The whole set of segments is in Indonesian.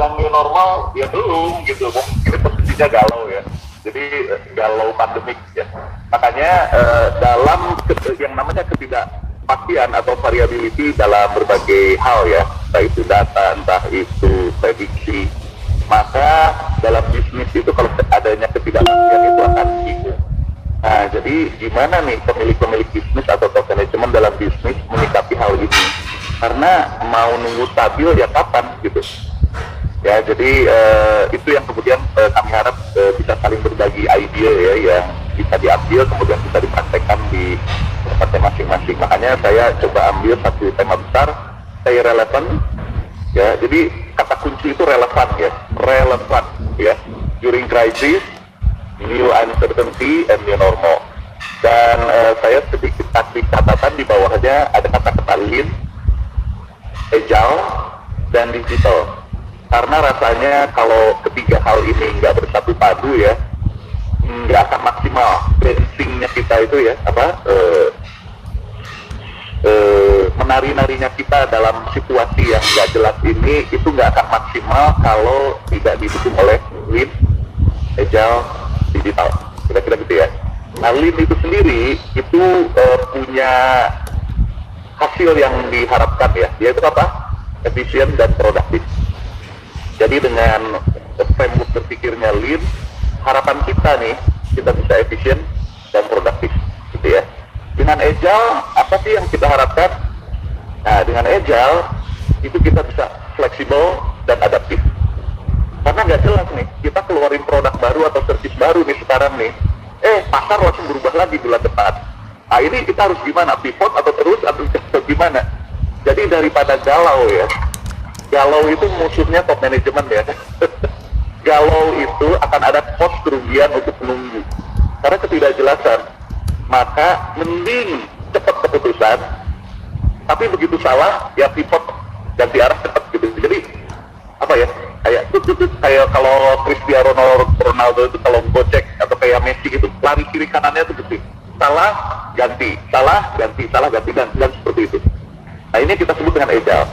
dibilang new normal ya belum gitu, ini posisinya galau ya, jadi galau pandemik ya. Makanya dalam yang namanya ketidakpastian atau variability dalam berbagai hal ya, entah itu data, entah itu prediksi, maka dalam bisnis itu kalau adanya ketidakpastian itu akan bingung. Nah, jadi gimana nih pemilik-pemilik bisnis atau top manajemen dalam bisnis menyikapi hal ini? Karena mau nunggu stabil ya kapan gitu. Ya, jadi itu yang kemudian kami harap bisa saling berbagi ide ya, yang bisa diambil kemudian bisa dipraktekkan di tempatnya masing-masing. Makanya saya coba ambil satu tema besar, stay relevant. Ya, jadi kata kunci itu relevan ya, during crisis, new uncertainty and new normal. Dan saya sedikit kasih catatan di bawahnya, ada kata-kata lean, agile, dan digital. Karena rasanya kalau ketiga hal ini nggak bersatu padu ya, nggak akan maksimal bensinnya kita itu ya, menari-narinya kita dalam situasi yang nggak jelas ini, itu nggak akan maksimal kalau tidak didukung oleh lean, agile, digital. Kira-kira gitu ya. Nah, lean itu sendiri itu punya hasil yang diharapkan ya, yaitu apa? Efisien dan produktif. Jadi dengan framework berpikirnya lean, harapan kita nih, kita bisa efisien dan produktif gitu ya. Dengan agile, apa sih yang kita harapkan? Nah, dengan agile itu kita bisa fleksibel dan adaptif. Karena nggak jelas nih, kita keluarin produk baru atau service baru nih sekarang nih, pasar langsung berubah lagi bulan depan. Nah, ini kita harus gimana? Pivot atau terus atau gimana? Jadi daripada galau ya, galau itu musuhnya top manajemen ya. Galau itu akan ada cost kerugian untuk menunggu. Karena ketidakjelasan, maka mending cepat keputusan, tapi begitu salah ya pivot, ganti arah cepat gitu. Jadi apa ya, kayak kalau Cristiano Ronaldo itu kalau gocek atau kayak Messi itu lari kiri kanannya itu gitu, salah ganti, dan seperti itu. Nah, ini kita sebut dengan agile.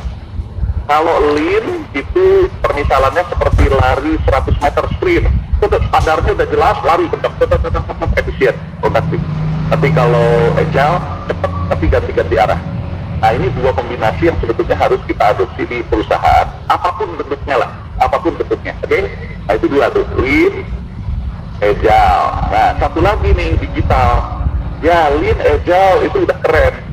Kalau lean itu permisalannya seperti lari 100 meter sprint, itu standarnya udah jelas, lari tetap efisien, produktif. Tapi kalau agile cepat tapi ganti arah. Nah, ini dua kombinasi yang sebetulnya harus kita adopsi di perusahaan, apapun bentuknya. Oke? Nah, itu dua tuh, lean, agile. Nah, satu lagi nih, digital. Ya, lean, agile itu udah keren.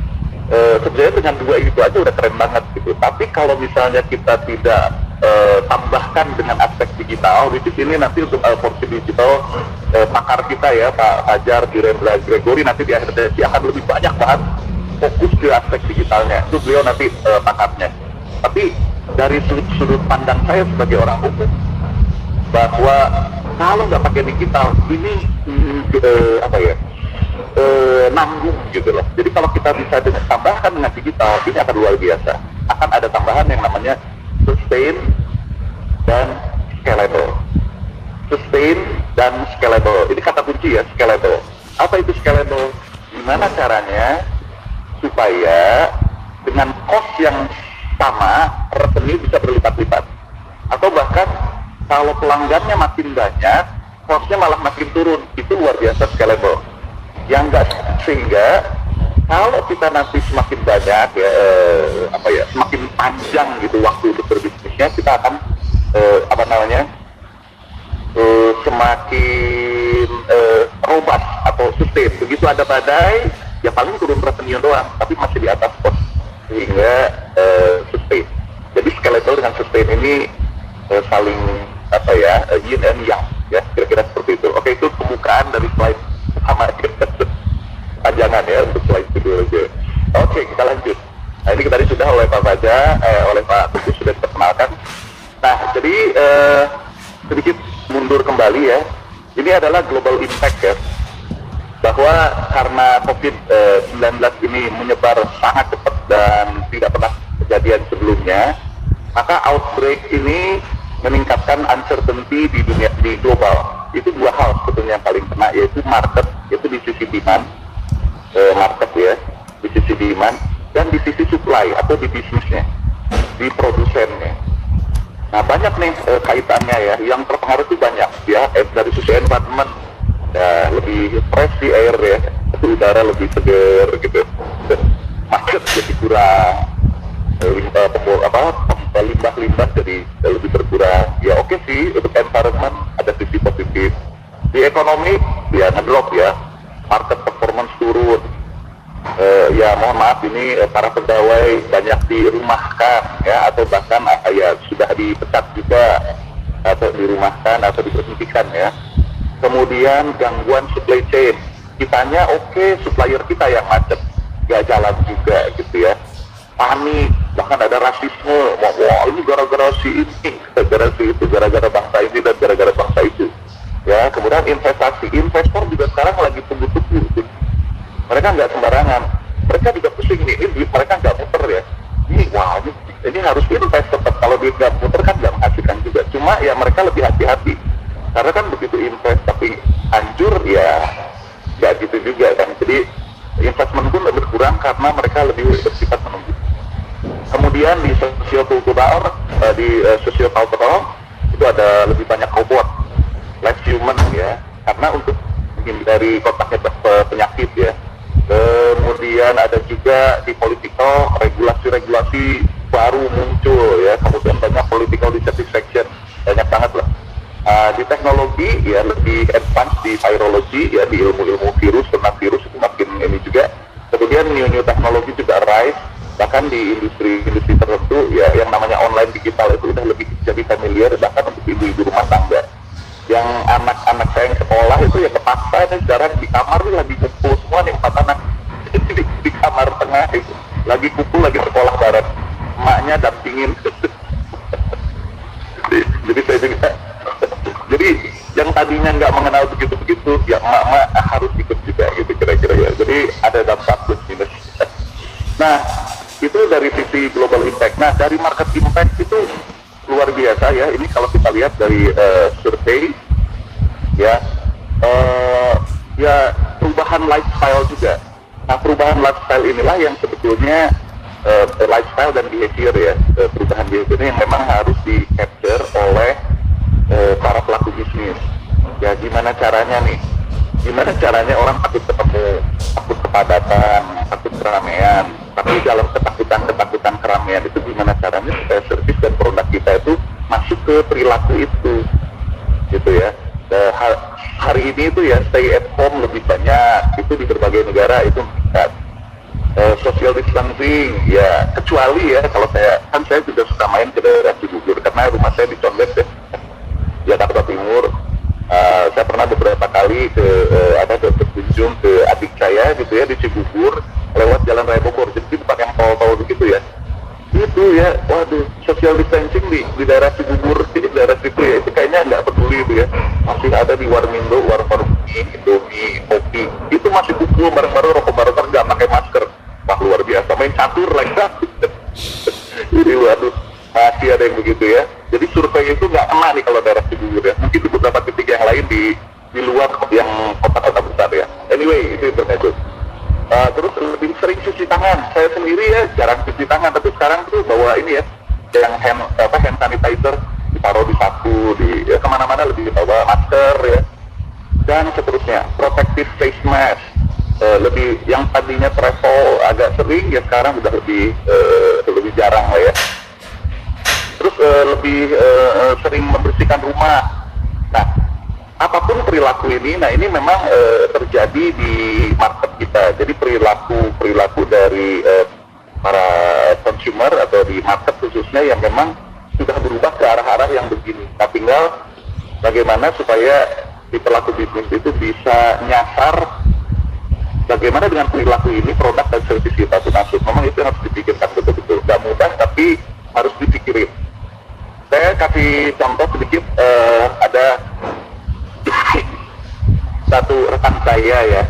Sebenarnya dengan dua itu aja udah keren banget gitu. Tapi kalau misalnya kita tidak tambahkan dengan aspek digital, di sini nanti untuk porsi digital pakar kita ya, Pak Fajar Gregory nanti di akhir sesi akan lebih banyak banget fokus ke aspek digitalnya. Itu beliau nanti pakarnya. Tapi dari sudut pandang saya sebagai orang umum, bahwa kalau nggak pakai digital ini nanggung gitu loh. Jadi kalau kita bisa tambahkan dengan digital, ini akan luar biasa. Akan ada tambahan yang namanya sustain dan scalable. Sustain dan scalable. Ini kata kunci ya, scalable. Apa itu scalable? Gimana caranya supaya dengan cost yang sama, revenue bisa berlipat-lipat. Atau bahkan kalau pelanggannya makin banyak, cost-nya malah makin turun. Itu luar biasa scalable. Yang enggak, sehingga kalau kita nanti semakin banyak semakin panjang gitu waktu untuk berbisnisnya, kita akan semakin robust atau sustain. Begitu ada badai, ya paling turun revenue doang, tapi masih di atas cost, sehingga sustain. Jadi scalable dengan sustain ini saling yin and yang ya, kira-kira seperti itu. Oke, itu pembukaan dari slide sama panjangan ya untuk slide kedua aja. Oke, kita lanjut. Nah, ini tadi sudah oleh Pak Baja, oleh Pak Teguh sudah diperkenalkan. Nah, jadi sedikit mundur kembali ya. Ini adalah global impact ya. Bahwa karena COVID-19 ini menyebar sangat cepat dan tidak pernah kejadian sebelumnya, maka outbreak ini meningkatkan uncertainty di dunia, di global. Itu dua hal sebetulnya yang paling kena, yaitu market, yaitu di sisi demand, market ya, di sisi demand, dan di sisi supply atau di bisnisnya, di produsennya. Nah banyak nih kaitannya ya, yang terpengaruh itu banyak ya, dari sisi environment ya, lebih fresh di air ya, udara lebih segar gitu, macet jadi kurang, limbah-limbah jadi lebih berkurang. Ya oke sih, untuk environment ada sisi positif. Di ekonomi ya ngedrop ya, market performance turun. Ya mohon maaf ini para pegawai banyak dirumahkan ya, atau bahkan ya sudah dipecat juga, atau dirumahkan atau diberhentikan ya. Kemudian gangguan supply chain, kitanya oke, supplier kita yang macet, nggak jalan juga gitu ya. Panik, bahkan ada rasisme, wah ini gara-gara si ini, gara-gara si itu, gara-gara bangsa ini dan gara-gara bangsa itu ya. Kemudian investasi, investor juga sekarang lagi tunggu-tunggu gitu. Mereka nggak sembarangan, mereka juga pusing nih, ini duit mereka nggak muter ya, ini wah ini harus invest tetap, kalau duit nggak muter kan nggak menghasilkan juga. Cuma ya mereka lebih hati-hati, karena kan begitu invest tapi hancur ya nggak gitu juga kan. Jadi investment pun lebih kurang karena mereka lebih bersifat menunggu. Kemudian di sosiokultural, itu ada lebih banyak robot, less human ya, karena untuk menghindari kontaknya penyakit ya. Kemudian ada juga di political, regulasi-regulasi baru muncul ya, kemudian banyak political dissatisfaction, banyak banget lah. Di teknologi ya lebih advance di virology ya, di ilmu-ilmu virus, tentang virus itu makin ini juga. Kemudian new teknologi juga rise, bahkan di industri tertentu ya, yang namanya online digital itu udah lebih jadi familiar, bahkan untuk ibu-ibu rumah tangga. Yang anak-anak saya yang sekolah itu ya kepaksa nih sekarang di kamar nih lagi kumpul semua nih 4 anak di kamar tengah itu lagi kumpul, lagi sekolah bareng, emaknya dampingin. Jadi saya juga jadi yang tadinya nggak mengenal begitu-begitu ya emak-emak harus ikut juga gitu kira-kira ya. Jadi ada dampak plus minus. Nah itu dari sisi global impact. Nah dari market impact itu luar biasa ya, ini kalau kita lihat dari survei ya, ya perubahan lifestyle juga. Nah perubahan lifestyle inilah yang sebetulnya lifestyle dan behavior ya, perubahan behavior ini yang memang harus di capture oleh para pelaku bisnis. Ya gimana caranya nih, gimana caranya orang takut ketemu, takut kepadatan, takut keramaian, tapi dalam ketakutan keramaian itu gimana caranya supaya service dan produk kita itu masuk ke perilaku itu gitu ya. Hari ini itu ya stay at home lebih banyak, itu di berbagai negara itu meningkat. Social distancing ya, kecuali ya kalau saya juga suka main ke daerah Cibubur karena rumah saya di Condet ya, Jakarta Timur. Saya pernah beberapa kali berkunjung ke adik saya gitu ya di Cibubur lewat Jalan Raya Bogor, jadi tempat yang tol-tol begitu ya. Itu ya, waduh, social distancing di daerah Cibubur, di daerah situ ya, itu kayaknya nggak peduli itu ya. Masih ada di Warmindo, warung Indomie, kopi, itu masih kumpul bareng-bareng, rokok bareng, nggak pakai masker. Wah luar biasa, main catur lagi. Jadi waduh, masih ada yang begitu ya. Jadi survei itu nggak kena nih kalau daerah Cibubur ya. Mungkin di beberapa titik yang lain di luar yang kota-kota besar ya. Anyway, itu intermezzo. Terus lebih sering cuci tangan. Saya sendiri ya jarang cuci tangan, tapi sekarang tuh bawa ini ya, yang hand sanitizer, ditaruh di saku, ya, kemana-mana lebih bawa masker ya, dan seterusnya. Protective face mask, lebih yang tadinya travel agak sering ya sekarang udah lebih jarang lah ya. Terus lebih sering membersihkan rumah. Nah, apapun perilaku ini, nah ini memang terjadi di market kita. Jadi perilaku dari para consumer atau di market khususnya yang memang sudah berubah ke arah-arah yang begini. Nah, tinggal bagaimana supaya di pelaku bisnis itu bisa nyasar bagaimana dengan perilaku ini produk dan service kita itu masuk. Memang itu harus dipikirkan betul-betul. Gak mudah tapi harus dipikirin. Saya kasih contoh sedikit, ada satu rekan saya ya,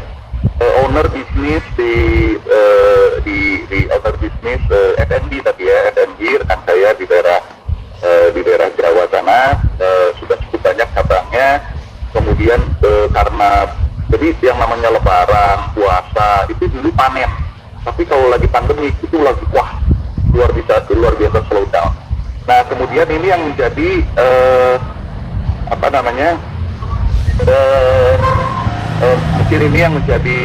owner bisnis di owner bisnis F&B tadi ya, F&B rekan saya di daerah Jawa sana, sudah cukup banyak cabangnya. Kemudian karena jadi yang namanya Lebaran, puasa itu dulu panen, tapi kalau lagi pandemi itu lagi wah luar biasa slow down. Nah kemudian ini yang menjadi apa namanya mungkin ini yang menjadi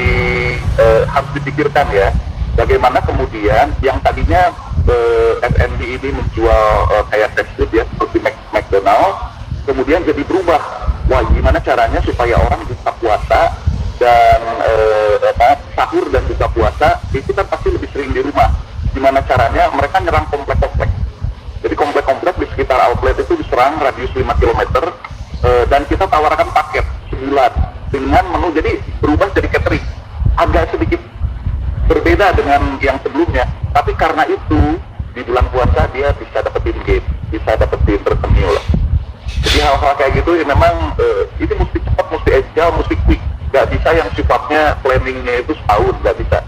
harus dipikirkan ya, bagaimana kemudian yang tadinya F&B ini menjual kayak fast food ya seperti McDonald, kemudian jadi berubah. Wah, gimana caranya supaya orang buka puasa dan sahur dan buka puasa itu kan pasti lebih sering di rumah. Gimana caranya mereka nyerang komplek-komplek. Jadi komplek-komplek di sekitar outlet itu diserang radius 5 km dan kita tawarkan paket sebulan dengan menu, jadi berubah jadi catering. Agak sedikit berbeda dengan yang sebelumnya, tapi karena itu di bulan puasa dia bisa dapetin game, bisa dapetin revenue lah. Jadi hal-hal kayak gitu ya memang ini mesti cepat, mesti agile, mesti quick. Gak bisa yang sifatnya planningnya itu setahun, gak bisa.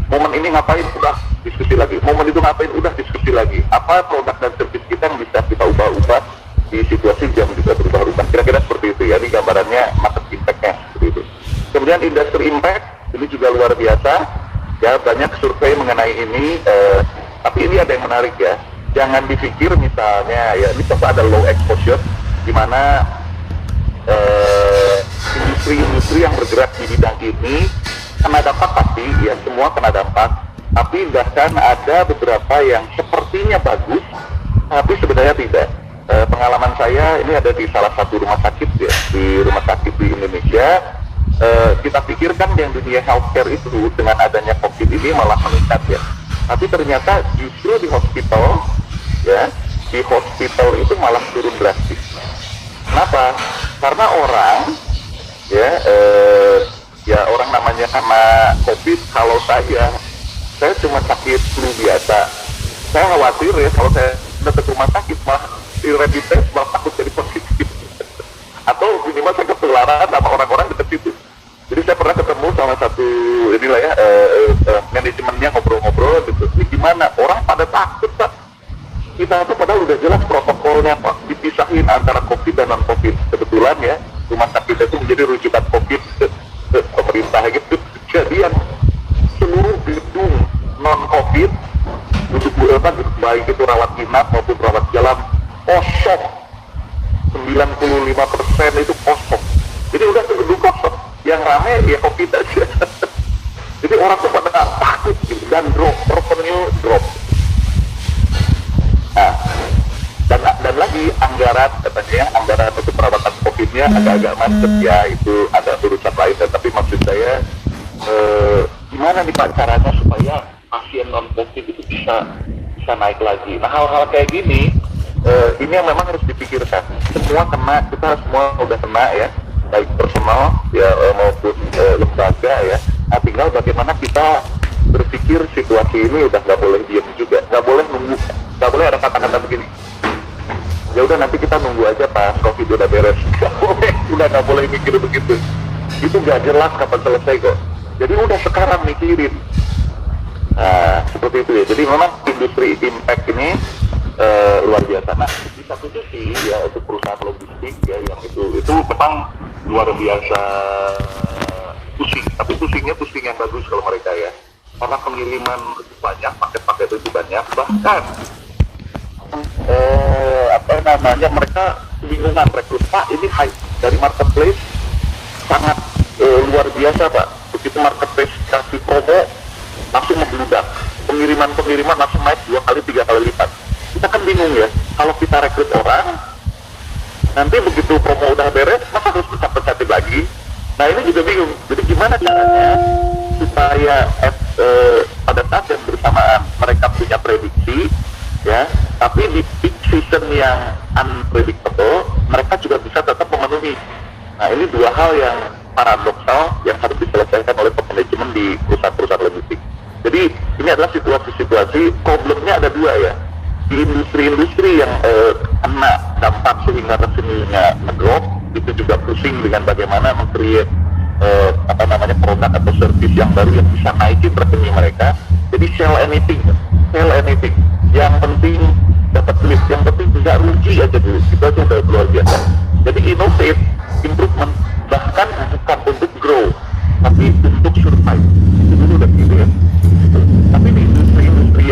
Momen ini ngapain, udah diskusi lagi. Momen itu ngapain, udah diskusi lagi. Apa produk dan service kita yang bisa kita ubah-ubah di situasi yang bisa berubah-ubah. Kira-kira seperti itu ya, ini gambarannya market impact-nya seperti itu. Kemudian industry impact, ini juga luar biasa. Ya, banyak survei mengenai ini, tapi ini ada yang menarik ya. Jangan dipikir misalnya, ya ini coba ada low exposure, di mana industri-industri yang bergerak di bidang ini kena dampak pasti, ya semua kena dampak. Tapi bahkan ada beberapa yang sepertinya bagus, tapi sebenarnya tidak. Pengalaman saya ini ada di salah satu rumah sakit ya, di rumah sakit di Indonesia. Kita pikirkan yang dunia healthcare itu dengan adanya COVID ini malah meningkat ya. Tapi ternyata justru di hospital ya, di hospital itu malah turun drastis. Kenapa? Karena orang ya orang namanya karena COVID. Kalau saya cuma sakit flu biasa, saya khawatir ya kalau saya datang ke rumah sakit malah di rapid test malah takut jadi positif atau minimal saya ketularan sama orang-orang dekat situ. Jadi saya pernah ketemu sama satu inilah ya manajemennya, ngobrol-ngobrol gitu. Ini gimana? Orang pada takut Pak. Kita tuh padahal udah jelas protokolnya Pak, dipisahin antara COVID dan non COVID. Kebetulan ya rumah sakit itu menjadi rujukan COVID ke pemerintah gitu. Kejadian seluruh gedung non COVID, baik itu rawat inap maupun rawat jalan kosong. 95% itu kosong. Jadi udah gedung kosong. Yang rame ya COVID aja. Jadi orang tuh pada takut gitu, dan revenue drop. Nah, dan lagi anggaran katanya, anggaran untuk perawatan COVID-nya agak-agak macet ya, itu ada urusan lain. Tapi maksud saya gimana nih Pak caranya supaya pasien non COVID itu bisa naik lagi. Nah hal-hal kayak gini ini yang memang harus dipikirkan. Semua kena, kita semua udah kena ya, baik personal ya maupun lembaga ya. Nah, tinggal bagaimana kita berpikir situasi ini udah nggak boleh diam juga, nggak boleh nunggu, nggak boleh ada kata-kata begini. Ya udah nanti kita nunggu aja pas COVID udah beres. Nggak boleh mikir begitu. Itu nggak jelas kapan selesai kok. Jadi udah sekarang mikirin. Nah seperti itu ya. Jadi memang industri impact ini luar biasa. Nah di satu sisi ya untuk perusahaan logistik ya yang itu memang luar biasa pusing, tapi pusing yang bagus kalau mereka ya, karena pengiriman banyak, paket-paket itu banyak, bahkan mereka kebingungan rekrut Pak, ini high dari marketplace sangat luar biasa Pak, begitu marketplace kasih promo langsung membludak, pengiriman langsung naik 2 kali 3 kali lipat. Kita kan bingung ya, kalau kita rekrut orang nanti begitu promo udah beres masa harus pecat-pecatin lagi. Nah ini juga bingung, jadi gimana caranya supaya pada saat yang bersamaan mereka punya prediksi ya, tapi di peak season yang unpredictable mereka juga bisa tetap memenuhi. Nah ini dua hal yang paradoksal yang harus diselesaikan oleh manajemen di perusahaan-perusahaan logistik. Jadi ini adalah situasi problemnya ada dua ya, di industri-industri yang kena dampak sehingga revenue-nya ngedrop, itu juga pusing dengan bagaimana meng-create produk atau service yang baru yang bisa naikin revenue mereka. Jadi sell anything, yang penting dapat duit, yang penting tidak rugi aja dulu, itu aja udah luar biasa. Jadi innovate, improvement, bahkan bukan untuk grow tapi untuk survive, itu udah gitu ya. Tapi di industri-industri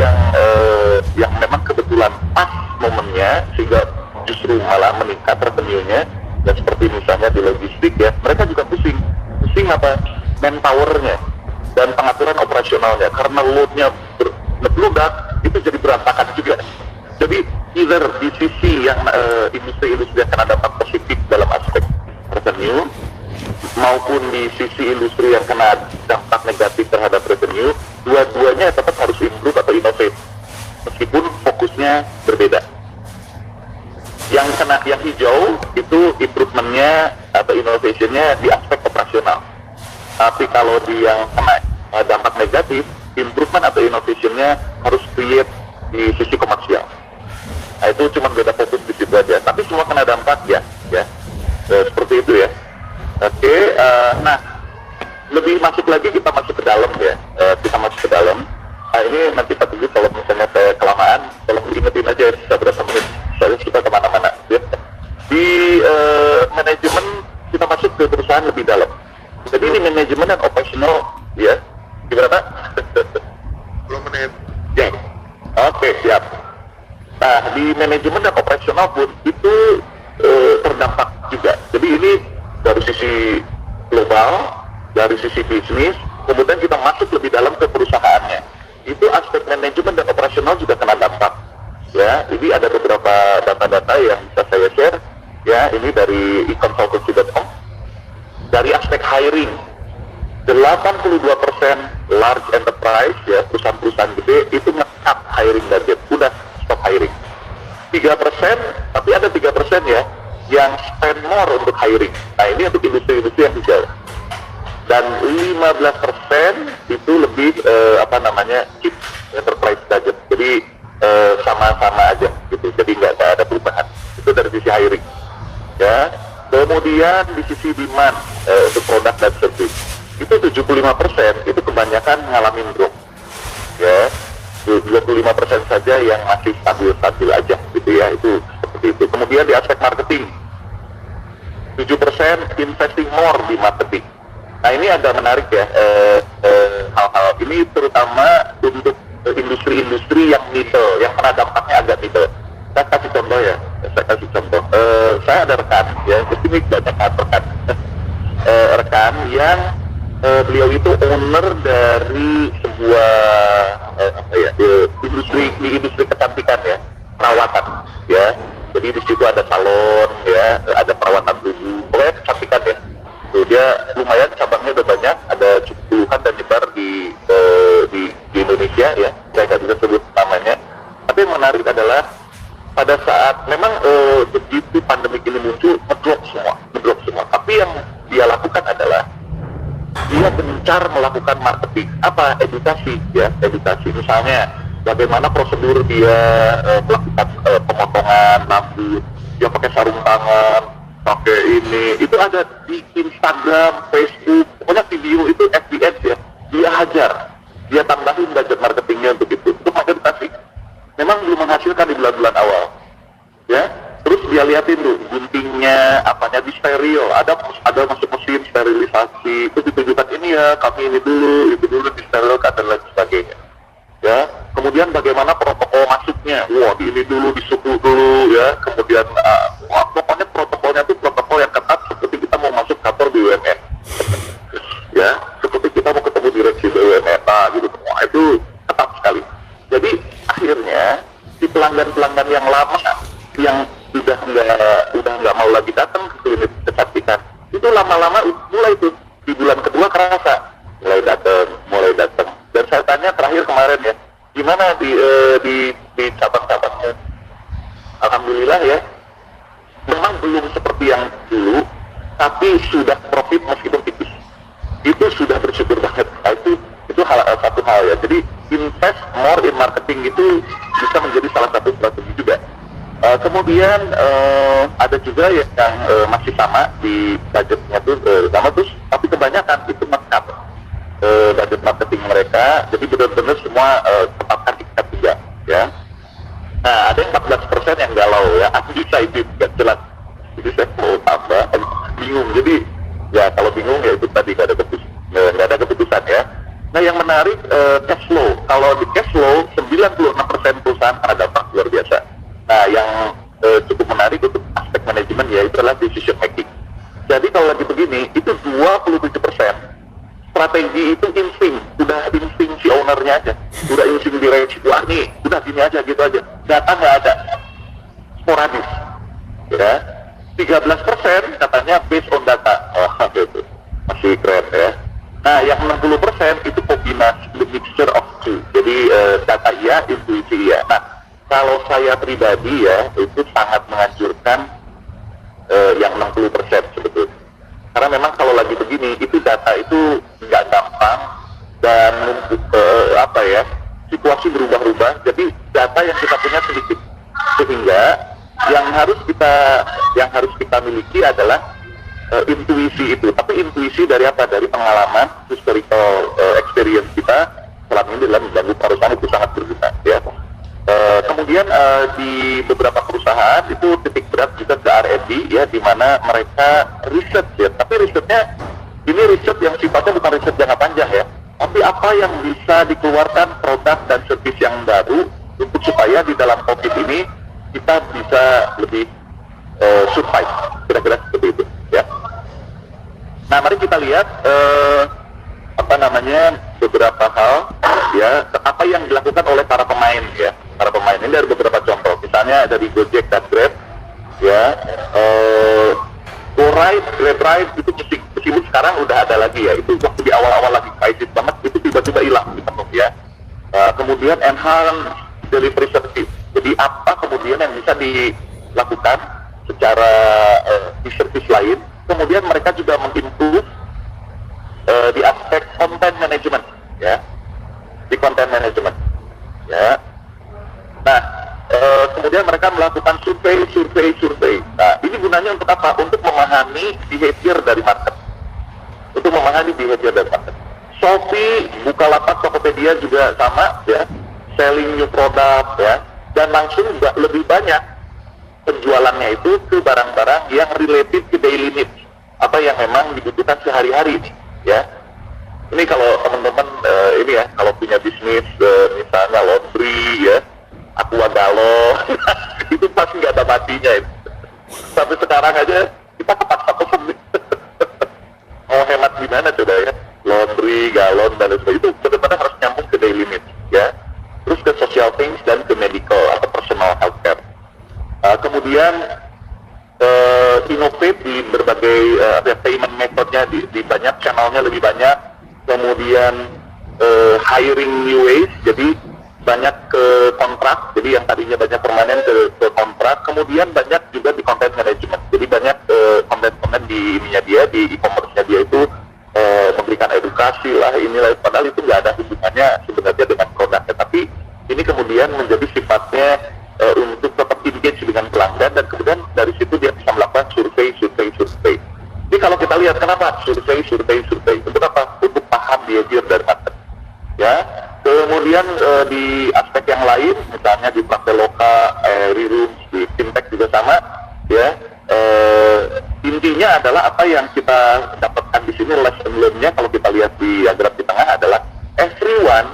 yang memang kebetulan pas momennya sehingga justru malah meningkat revenue-nya. Dan seperti misalnya di logistik ya, mereka juga pusing apa? Manpower-nya dan pengaturan operasionalnya, karena load-nya membludak, itu jadi berantakan juga. Jadi either di sisi yang industri-industri yang kena dampak positif dalam aspek revenue, maupun di sisi industri yang kena dampak negatif terhadap revenue, dua-duanya tetap harus improve atau innovate, meskipun fokusnya berbeda. Yang hijau itu improvementnya atau innovationnya di aspek operasional. Tapi kalau di yang kena dampak negatif, improvement atau innovationnya harus create di sisi komersial. Nah, itu cuma beda fokus di situ aja. Tapi semua kena dampak ya. Seperti itu ya. Oke, nah lebih masuk lagi, kita masuk ke dalam ya. Kita masuk ke dalam. Nah, ini nanti Pak Teguh kalau misalnya saya kelamaan, tolong diingetin aja bisa berapa menit. Saya suka kemana-mana. Ya. Di manajemen kita masuk ke perusahaan lebih dalam. Jadi ini manajemen dan operasional ya. Gimana Pak? 10 menit. Ya. Oke, siap. Nah, di manajemen dan operasional pun itu terdampak juga. Jadi ini dari sisi global, dari sisi bisnis, kemudian kita masuk lebih dalam ke perusahaannya. Itu aspek manajemen dan operasional juga kena dampak. Ya, ini ada beberapa data-data yang bisa saya share. Ya, ini dari econsultancy.com. Dari aspek hiring, 82% large enterprise ya, perusahaan-perusahaan gede itu nge-cut hiring budget, udah stop hiring. 3%, tapi ada 3% ya yang spend more untuk hiring. Nah, ini untuk industri-industri yang hijau. Dan 15% itu lebih cheap enterprise budget. Jadi sama-sama aja gitu. Jadi nggak ada perubahan. Itu dari sisi hiring. Ya. Kemudian di sisi demand untuk produk dan service, itu 75% itu kebanyakan ngalamin drop. Ya. 25% saja yang masih stabil-stabil aja gitu ya, itu seperti itu. Kemudian di aspek marketing, 7% investing more di marketing. Nah, ini agak menarik ya, hal-hal ini terutama untuk industri-industri yang middle, yang kena dampaknya agak middle. Saya kasih contoh ya, saya ada rekan ya, ini banyak rekan yang beliau itu owner dari sebuah industri kecantikan ya, perawatan ya. Jadi di situ ada salon ya, ada perawatan tubuh, pokoknya kecantikan ya. Tuh, dia lumayan cabangnya udah banyak, ada puluhan dan nyebar di Indonesia ya. Saya nggak bisa sebut namanya. Tapi yang menarik adalah pada saat memang begitu pandemi ini muncul, ngedrop semua. Tapi yang dia lakukan adalah dia gencar melakukan marketing, edukasi. Misalnya bagaimana prosedur dia melakukan pemotongan rambut, dia pakai sarung tangan, pakai ini, itu ada di Instagram, Facebook, pokoknya video itu FBS ya, dia hajar, dia tambahin budget marketingnya untuk edukasi. Memang belum menghasilkan di bulan-bulan awal, ya. Terus dia liatin tuh guntingnya, apanya di steril, ada masuk mesin sterilisasi, itu ditunjukkan ini ya, kami ini dulu, itu dulu disterilkan dan lain sebagainya. Ya, kemudian bagaimana protokol masuknya, ini dulu disuku dulu ya, kemudian pokoknya protokolnya itu protokol yang ketat seperti kita mau masuk kantor BUMN, ya, seperti kita mau ketemu direksi BUMN, gitu, itu ketat sekali. Jadi akhirnya si pelanggan-pelanggan yang lama yang udah nggak mau lagi datang ke klinik kecantikan, itu lama-lama mulai tuh di bulan kedua kerasa mulai datang. Dan saya tanya terakhir kemarin ya, gimana di cabang-cabangnya? Alhamdulillah ya, memang belum seperti yang dulu, tapi sudah profit meskipun tipis. Itu sudah bersyukur banget. Nah, itu satu hal ya. Jadi invest more in marketing itu bisa menjadi salah satu strategi juga. Kemudian ada juga yang masih sama di budgetnya tuh sama terus, tapi kebanyakan itu mengkat budget marketing mereka. Jadi benar-benar semua tetapkan ikat juga ya. Nah, ada yang 14% yang galau ya, bisa itu nggak jelas. Jadi saya mau tambah, bingung. Jadi ya kalau bingung ya itu tadi nggak ada keputusan ya. Nah, yang menarik cash flow. Kalau di cash flow 96% perusahaan kena dampak luar biasa. Nah, yang adalah decision making. Jadi kalau lagi begini, itu 27% strategi itu insting, udah insting si ownernya aja, udah insting direksi, wah nih, udah gini aja gitu aja, data nggak ada, sporadis, ya. 13% katanya based on data, gitu, masih keren ya. Nah, yang 60% itu kombinasi, the mixture of two, jadi data iya, intuisi iya. Nah, kalau saya pribadi ya, itu sangat menganjurkan yang 60% sebetulnya. Karena memang kalau lagi begini, itu data itu nggak gampang dan situasi berubah-ubah. Jadi data yang kita punya sedikit, sehingga yang harus kita miliki adalah intuisi itu. Tapi intuisi dari apa? Dari pengalaman, historical experience kita selama ini dalam membangun perusahaan itu sangat berguna. Ya. Kemudian di beberapa perusahaan itu titik berat juga ke R&D ya, di mana mereka riset ya, tapi risetnya ini riset yang sifatnya bukan riset jangka panjang ya, tapi apa yang bisa dikeluarkan produk dan service yang baru untuk supaya di dalam COVID ini kita bisa lebih survive, kira-kira seperti itu ya. Nah, mari kita lihat beberapa hal ya, apa yang dilakukan oleh para pemain ya. Para pemain ini dari beberapa contoh, misalnya dari Gojek dan Grab ya, GoRide, GrabRide itu meskipun sekarang udah ada lagi ya, itu waktu di awal-awal lagi krisis banget itu tiba-tiba hilang ya. Kemudian enhance delivery service, jadi apa kemudian yang bisa dilakukan secara di service lain. Kemudian mereka juga mengimprove di aspek content management ya, di content management ya. Nah, kemudian mereka melakukan survei. Nah, ini gunanya untuk apa? Untuk memahami behavior dari market. Shopee, Bukalapak, Tokopedia juga sama ya, selling new product ya, dan langsung lebih banyak penjualannya itu ke barang-barang yang related ke daily needs, apa yang memang dibutuhkan sehari-hari ya. Ini kalau teman-teman ini ya, kalau punya bisnis misalnya laundry ya, Aqua Galon, itu pasti nggak ada matinya itu. Sampai sekarang aja kita kepaksa pesen. Mau hemat gimana coba ya? Laundry, galon, dan sebagainya itu benar-benar harus nyambung ke daily needs ya. Terus ke social things dan ke medical atau personal healthcare. Kemudian innovate di berbagai payment methodnya, di banyak channelnya lebih banyak. Kemudian hiring new ways, jadi banyak ke kontrak, jadi yang tadinya banyak permanen ke kontrak. Kemudian banyak juga di content management, jadi banyak konten-konten di ininya dia, di e-commerce-nya dia itu memberikan edukasi lah, inilah, padahal itu nggak ada hubungannya sebenarnya dengan produknya, tapi ini kemudian menjadi sifatnya untuk tetap engage dengan pelanggan, dan kemudian dari situ dia bisa melakukan survei. Jadi kalau kita lihat kenapa survei, untuk apa? Untuk paham behavior dari market ya. Kemudian di aspek yang lain, misalnya di Traveloka, Rerooms, di fintech juga sama ya. Intinya adalah apa yang kita dapatkan di sini, lesson learn-nya kalau kita lihat di graf di tengah adalah everyone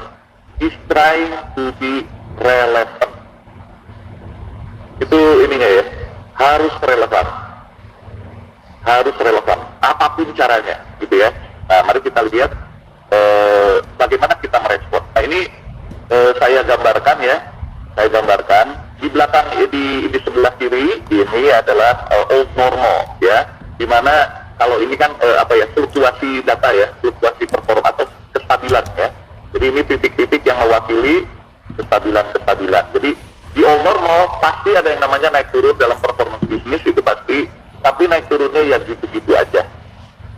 is trying to be relevant. Itu ininya ya, harus relevan apapun caranya gitu ya. Nah, mari kita lihat bagaimana kita merespon. Nah, ini saya gambarkan di belakang, di sebelah kiri ini adalah old normal ya, dimana kalau ini kan fluktuasi data ya, fluktuasi performa atau kestabilan ya. Jadi ini titik-titik yang mewakili kestabilan. Jadi di old normal pasti ada yang namanya naik turun dalam performance bisnis, itu pasti, tapi naik turunnya ya gitu-gitu aja.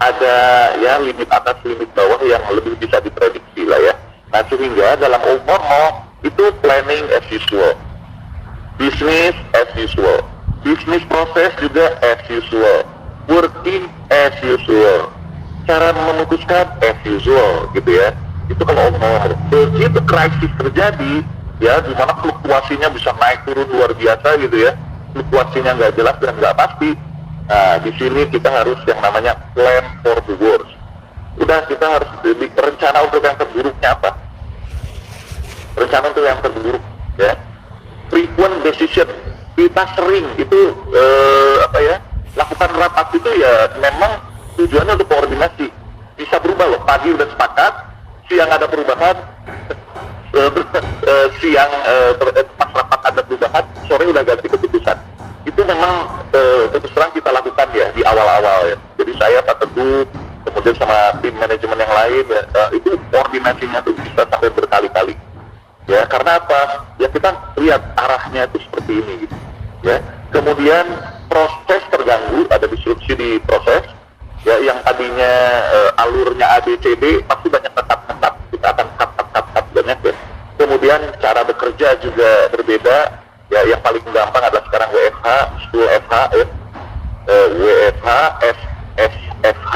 Ada ya limit atas, limit bawah yang lebih bisa diprediksi lah ya. Nah, sehingga dalam old normal itu planning as usual, business as usual, business proses juga as usual, working as usual, cara memutuskan as usual gitu ya. Itu kalau old normal. Begitu krisis terjadi ya, di mana fluktuasinya bisa naik turun luar biasa gitu ya, fluktuasinya nggak jelas dan nggak pasti. Nah, di sini kita harus yang namanya plan for the worst. Udah, kita harus berencana untuk yang terburuknya apa? Rencana untuk yang terburuk ya. Frequent decision, kita sering itu lakukan rapat itu ya memang tujuannya untuk koordinasi. Bisa berubah loh, pagi udah sepakat, siang ada perubahan, siang pas rapat ada perubahan, sore udah ganti keputusan. Itu memang terus terang kita lakukan ya di awal-awal ya. Jadi saya Pak Teguh, kemudian sama tim manajemen yang lain ya, itu koordinasinya tuh bisa sampai berkali-kali. Ya karena apa? Ya kita lihat arahnya itu seperti ini gitu. Ya. Kemudian proses terganggu, ada disrupsi di proses. Ya yang tadinya alurnya A B C D pasti banyak tetap, kita akan cut banyak ya. Kemudian cara bekerja juga berbeda. Ya yang paling gampang adalah sekarang WFH, school FH ya. WFH, SFH.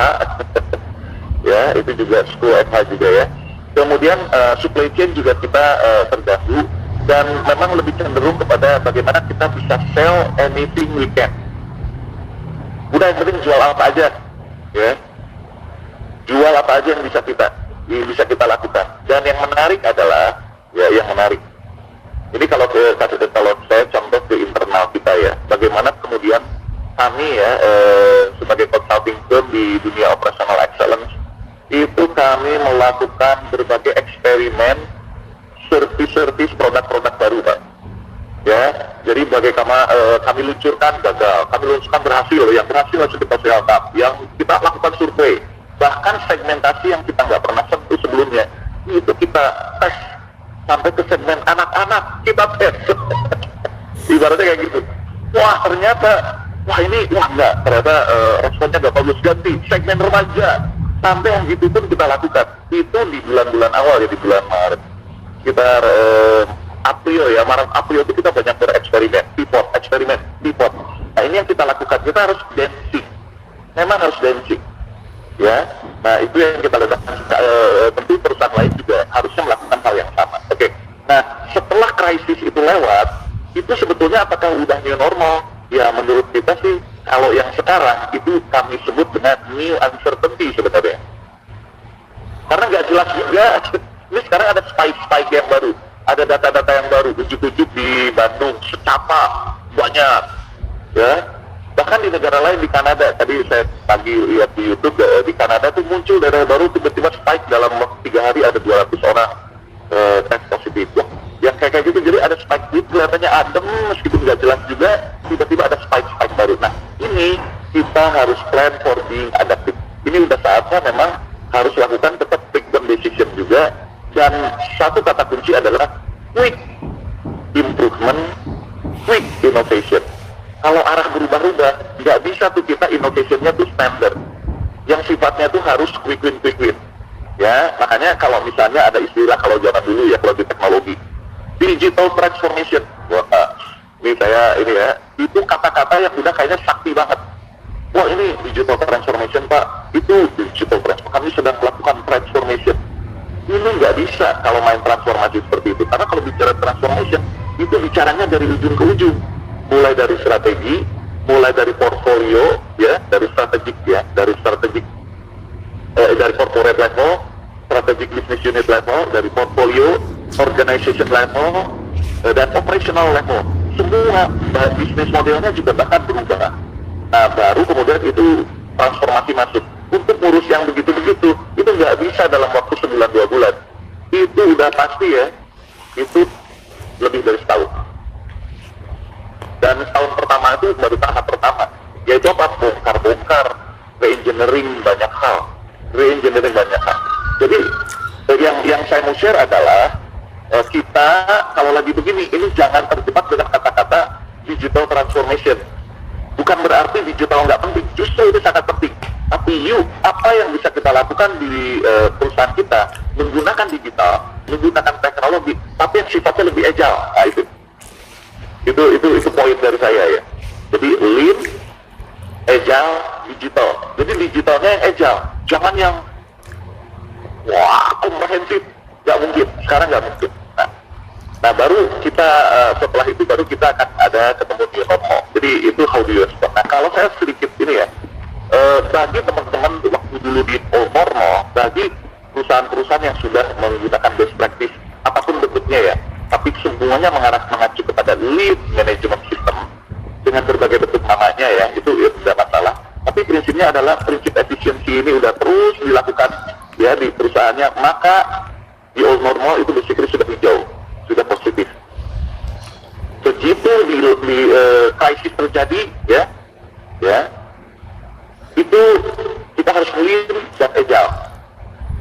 Ya, itu juga school FH juga ya. Kemudian supply chain juga kita terganggu dan memang lebih cenderung kepada bagaimana kita bisa sell anything we can. Udah yang penting jual apa aja, ya. Jual apa aja yang bisa kita lakukan. Dan yang menarik adalah, ya yang menarik. Ini kalau saya contoh ke internal kita ya, bagaimana kemudian kami ya sebagai consulting firm di dunia operational excellence itu kami melakukan berbagai eksperimen servis produk-produk baru Pak. Ya, jadi kami luncurkan gagal, kami luncurkan berhasil, yang berhasil langsung kita sehatkan, yang kita lakukan survei, bahkan segmentasi yang kita nggak pernah sentuh sebelumnya, itu kita tes sampai ke segmen anak-anak, kita tes. Ibaratnya kayak gitu. Wah ternyata, ternyata responnya nggak bagus, ganti segmen remaja. Sampai yang gitu pun kita lakukan. Itu di bulan-bulan awal ya, di bulan Maret. Sekitar Maret April itu kita banyak bereksperimen, pivot. Nah ini yang kita lakukan, kita harus dancing. Memang harus dancing. Ya, nah itu yang kita lakukan. Tentu perusahaan lain juga harusnya melakukan hal yang sama. Oke. Nah setelah krisis itu lewat, itu sebetulnya apakah udah new normal? Ya menurut kita sih, kalau yang sekarang itu kami sebut dengan new uncertainty sebenarnya. Karena nggak jelas juga. Ini sekarang ada spike yang baru, ada data-data yang baru, ujuk-ujuk di Bandung, secapa banyak, ya. Bahkan di negara lain, di Kanada, tadi saya pagi lihat di YouTube, di Kanada tuh muncul daerah baru, tiba-tiba spike dalam waktu 3 hari ada 200 orang tes positif. Yang kayak gitu, jadi ada spike itu kelihatannya adem, meskipun nggak jelas juga, tiba-tiba ada spike baru. Nah, ini kita harus plan for being adaptive. Ini udah saatnya memang harus lakukan tetap frequent decision juga. Dan satu kata kunci adalah quick improvement, quick innovation. Kalau arah berubah-ubah, nggak bisa tuh kita innovationnya tuh standard. Yang sifatnya tuh harus quick win. Ya, makanya kalau misalnya ada istilah kalau zaman dulu ya, kalau di teknologi, digital transformation. Wah, itu kata-kata yang udah kayaknya sakti banget. Wah ini digital transformation Pak, itu digital transformation. Kami sedang melakukan transformation. Ini nggak bisa kalau main transformasi seperti itu, karena kalau bicara transformation itu bicaranya dari ujung ke ujung, mulai dari strategi, mulai dari portfolio ya, dari corporate level, strategic business unit level, dari portfolio, organization level, dan operational level. Semua bisnis modelnya juga bahkan berubah. Nah baru kemudian itu transformasi masuk. Untuk ngurus yang begitu-begitu, itu nggak bisa dalam waktu 1-2 bulan. Itu udah pasti ya, itu lebih dari setahun. Dan tahun pertama itu baru tahap pertama, yaitu apa? Bongkar, re-engineering banyak hal. Jadi yang saya mau share adalah kita kalau lagi begini, ini jangan terjebak dengan kata-kata digital transformation. Bukan berarti digital nggak penting, justru itu sangat penting. Tapi apa yang bisa kita lakukan di perusahaan kita menggunakan digital, menggunakan teknologi, tapi yang sifatnya lebih agile. Nah, itu poin dari saya ya. Jadi lean, agile, digital. Jadi digitalnya yang agile, jangan yang komprehensif. Nggak mungkin. Sekarang nggak mungkin. Nah baru kita setelah itu baru kita akan ada ketemu di normal. Jadi itu how do you respond. Nah kalau saya sedikit ini ya, bagi teman-teman waktu dulu di normal, bagi perusahaan-perusahaan yang sudah menggunakan best practice apapun bentuknya ya, tapi semuanya mengacu kepada lean management system dengan berbagai bentuk namanya ya, itu ya tidak masalah. prinsipnya adalah prinsip efisiensi ini udah terus dilakukan ya di perusahaannya, maka di old normal itu basically sudah hijau, sudah positif. Begitu di krisis terjadi ya itu kita harus lean dan agile.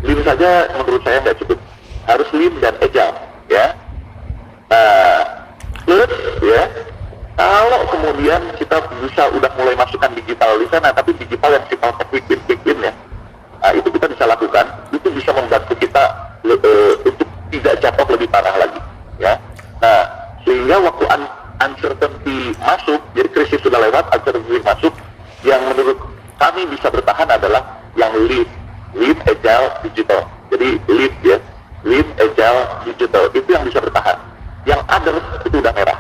Lean saja menurut saya nggak cukup, harus lean dan agile ya. Plus ya, kalau kemudian kita bisa udah mulai masukkan digital di sana, tapi digital yang sifatnya quick win ya, itu kita bisa lakukan, itu bisa membantu kita untuk tidak jatuh lebih parah lagi ya. Nah, sehingga waktu uncertainty masuk, jadi krisis sudah lewat, uncertainty masuk, yang menurut kami bisa bertahan adalah yang lean, agile, digital. Jadi lean, agile, digital, itu yang bisa bertahan. Yang others itu udah merah.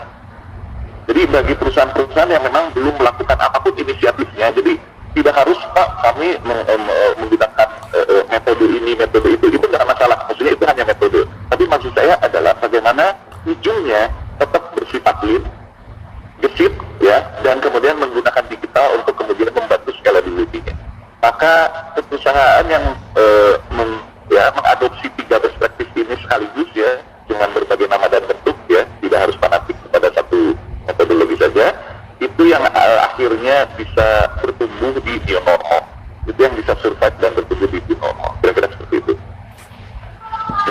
Jadi bagi perusahaan-perusahaan yang memang belum melakukan apapun inisiatifnya, jadi tidak harus Pak kami menggunakan metode ini, metode itu nggak masalah. Maksudnya itu hanya metode. Tapi maksud saya adalah bagaimana ujungnya tetap bersifat lean, gesit ya, dan kemudian menggunakan digital untuk kemudian membantu scalability-nya. Maka perusahaan yang mengadopsi 3 best practice ini sekaligus ya, dengan berbagai nama dan bentuk ya, tidak harus fanatik kepada satu metodologi saja, itu yang akhirnya bisa bertumbuh di new normal. Itu yang bisa survive dan bertumbuh di new normal. Kira-kira seperti itu.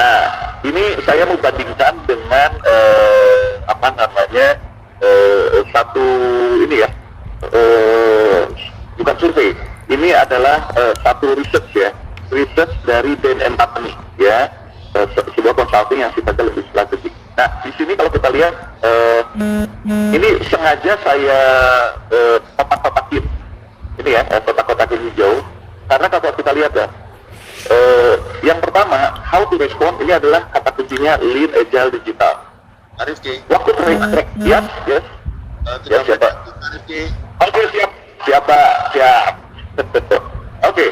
Nah, ini saya mau bandingkan dengan satu ini ya, bukan survei. Ini adalah satu research dari Bain & Company ya, sebuah consulting yang sifatnya lebih strategik. Nah, di sini kalau kita lihat, ini sengaja saya kotak-kotakin, ini ya, kotak-kotakin hijau, karena kalau kita lihat ya, yang pertama, how to respond, ini adalah kata kuncinya lean, agile, digital. Arifki. Waktu track, yes. Ya, siapa? Arifki. Oke, siap. Oke,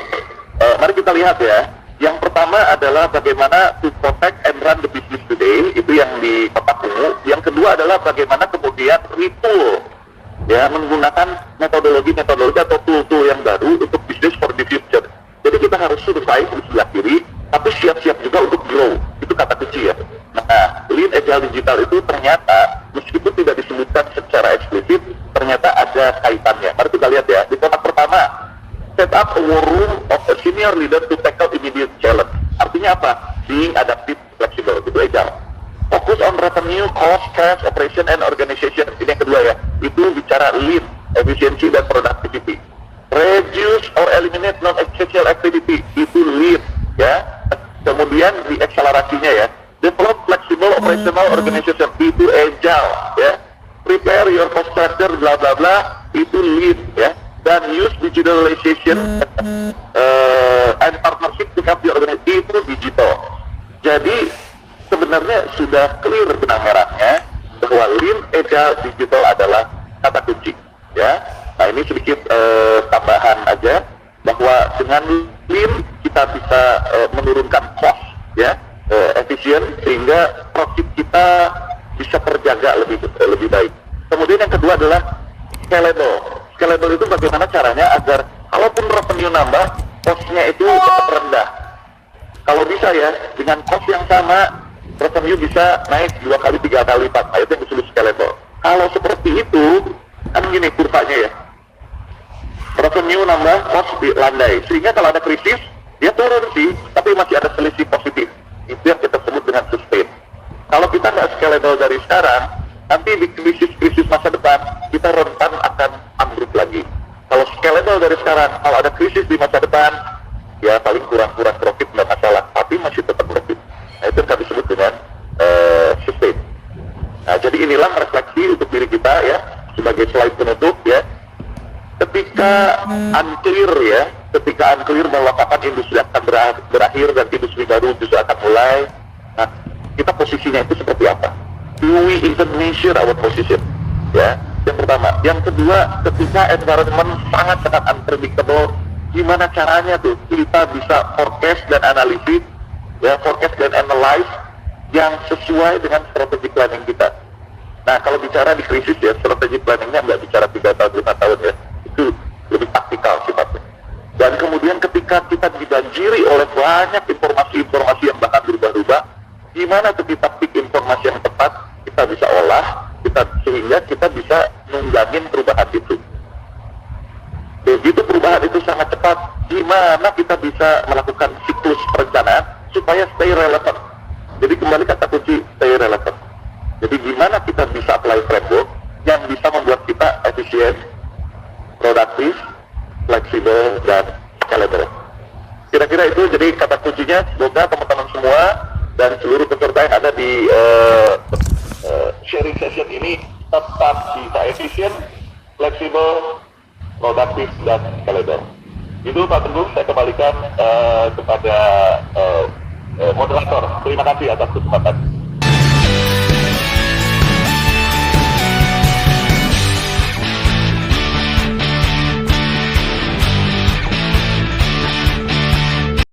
mari kita lihat ya. Yang pertama adalah bagaimana to protect and run the business today, itu yang di kotak ungu. Yang kedua adalah bagaimana kemudian retool, ya, menggunakan metodologi atau tool-tool yang baru untuk business for the future. Jadi kita harus survive di sebelah kiri, tapi siap-siap juga untuk grow. Itu kata kunci ya. Nah, lean, agile, digital itu ternyata meskipun tidak disebutkan secara eksplisit, ternyata ada kaitannya. Mari kita lihat ya. Di kotak pertama, set up a war room of a senior leader to tackle immediate challenge. Artinya apa? Being adaptive, flexible, itu agile. Focus on revenue, cost, cash, operation, and organization. Ini yang kedua ya. Itu bicara lean, efficiency, dan productivity. Reduce or eliminate non-essential activity. Itu lean ya. Kemudian di akselerasinya ya. Develop flexible operational organization. Itu agile ya. Prepare your cost structure, bla bla bla. Itu lean ya. Dan use digitalization and partnership to help the organization, itu digital. Jadi sebenarnya sudah clear benang merahnya bahwa lean, agile, digital adalah kata kunci ya. Nah, ini sedikit tambahan aja bahwa dengan lean kita bisa menurunkan cost ya, efisien, sehingga profit kita bisa terjaga lebih baik. Kemudian yang kedua adalah scalable. Scalable itu bagaimana caranya agar kalaupun revenue nambah, cost-nya itu tetap rendah. Kalau bisa ya, dengan cost yang sama, revenue bisa naik 2 kali, 3 kali lipat. Nah, itu yang disebut scalable. Kalau seperti itu, kan gini kurvanya ya. Revenue nambah, cost landai. Sehingga kalau ada krisis, dia turun sih, tapi masih ada selisih positif. Itu yang kita sebut dengan sustain. Kalau kita nggak scalable dari sekarang, nanti di krisis masa depan, kita rentan akan ambruk lagi. Kalau scalable dari sekarang, kalau ada krisis di masa depan, ya paling kurang profit nggak masalah, tapi masih tetap profit. Nah, itu yang disebut dengan sustain. Nah, jadi inilah refleksi untuk diri kita ya, sebagai slide penutup ya. Ketika unclear bahwa kapan industri akan berakhir dan industri baru justru akan mulai, nah, kita posisinya itu seperti apa? Do we even measure our position? Ya, yang pertama. Yang kedua, ketika environment sangat unpredictable, gimana caranya tuh kita bisa forecast dan analisis, ya, forecast dan analyze yang sesuai dengan strategi planning kita. Nah, kalau bicara di krisis ya, strategi planningnya nggak bicara 3 tahun, 5 tahun ya, itu lebih taktikal sifatnya. banyak informasi-informasi yang bahkan berubah-ubah. Gimana tuh kita pick informasi yang tepat, kita bisa olah, sehingga kita bisa nunggangin perubahan itu. Begitu perubahan itu sangat cepat, gimana kita bisa melakukan siklus perencanaan supaya stay relevant. Jadi kembali kata kunci stay relevant. Jadi gimana kita bisa apply framework yang bisa membuat kita efisien, produktif, fleksibel, dan scalable. Kira-kira itu jadi kata kuncinya. Semoga teman-teman semua dan seluruh peserta yang ada di sharing session ini tetap bisa efisien, fleksibel, produktif, dan scalable. Itu Pak Teguh, saya kembalikan kepada moderator. Terima kasih atas kesempatan.